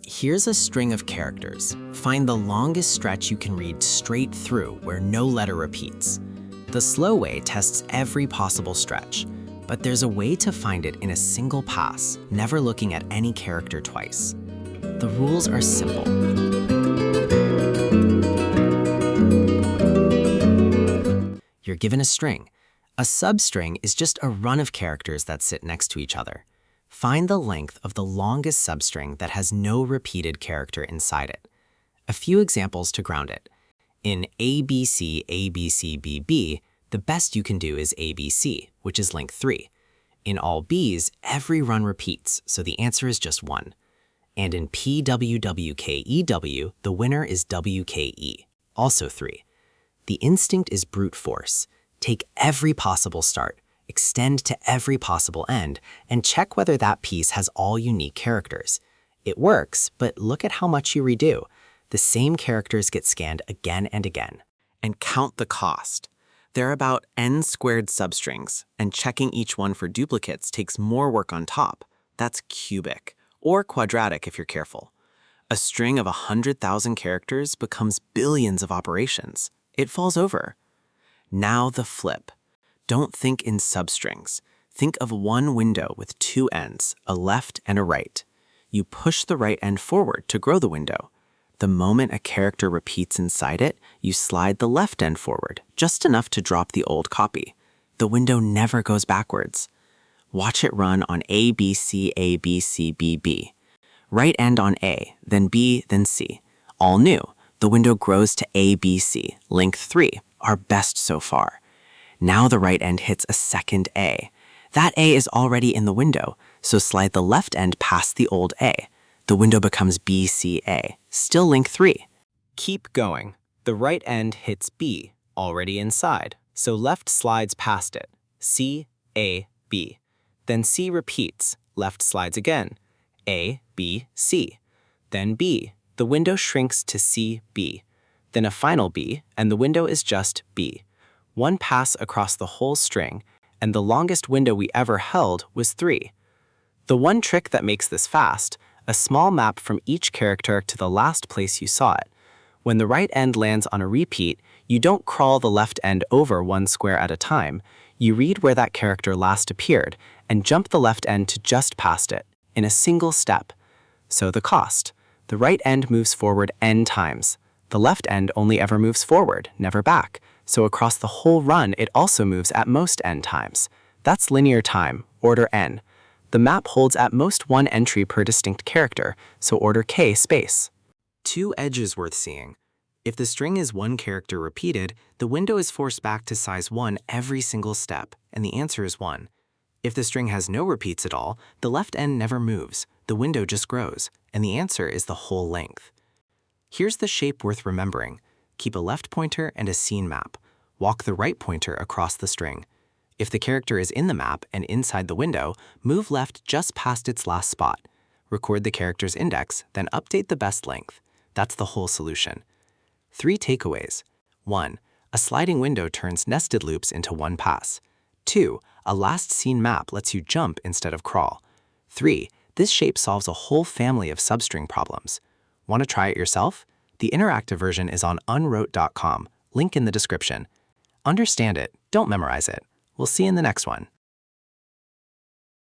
Here's a string of characters. Find the longest stretch you can read straight through where no letter repeats. The slow way tests every possible stretch, but there's a way to find it in a single pass, never looking at any character twice. The rules are simple. You're given a string. A substring is just a run of characters that sit next to each other. Find the length of the longest substring that has no repeated character inside it. A few examples to ground it. In abcabcbb, the best you can do is abc, which is length 3. In all B's, every run repeats, so the answer is just 1. And in pwwkew, the winner is wke, also 3. The instinct is brute force. Take every possible start, extend to every possible end, and check whether that piece has all unique characters. It works, but look at how much you redo. The same characters get scanned again and again. And count the cost. There are about n squared substrings, and checking each one for duplicates takes more work on top. That's cubic, or quadratic if you're careful. A string of 100,000 characters becomes billions of operations. It falls over. Now the flip. Don't think in substrings. Think of one window with two ends, a left and a right. You push the right end forward to grow the window. The moment a character repeats inside it, you slide the left end forward, just enough to drop the old copy. The window never goes backwards. Watch it run on abcabcbb. Right end on A, then B, then C. All new. The window grows to ABC, length 3, our best so far. Now the right end hits a second A. That A is already in the window, so slide the left end past the old A. The window becomes BCA, still length 3. Keep going. The right end hits B, already inside, so left slides past it, C, A, B. Then C repeats, left slides again, A, B, C. Then B, the window shrinks to C, B. Then a final B, and the window is just B. One pass across the whole string, and the longest window we ever held was 3. The one trick that makes this fast, a small map from each character to the last place you saw it. When the right end lands on a repeat, you don't crawl the left end over one square at a time. You read where that character last appeared and jump the left end to just past it, in a single step. So the cost. The right end moves forward n times. The left end only ever moves forward, never back. So across the whole run, it also moves at most n times. That's linear time, order n. The map holds at most one entry per distinct character, so order k space. 2 edges worth seeing. If the string is one character repeated, the window is forced back to size 1 every single step, and the answer is 1. If the string has no repeats at all, the left end never moves, the window just grows, and the answer is the whole length. Here's the shape worth remembering. Keep a left pointer and a scene map. Walk the right pointer across the string. If the character is in the map and inside the window, move left just past its last spot. Record the character's index, then update the best length. That's the whole solution. 3 takeaways. 1. A sliding window turns nested loops into one pass. 2. A last scene map lets you jump instead of crawl. 3. This shape solves a whole family of substring problems. Want to try it yourself? The interactive version is on unrote.com, link in the description. Understand it, don't memorize it. We'll see you in the next one.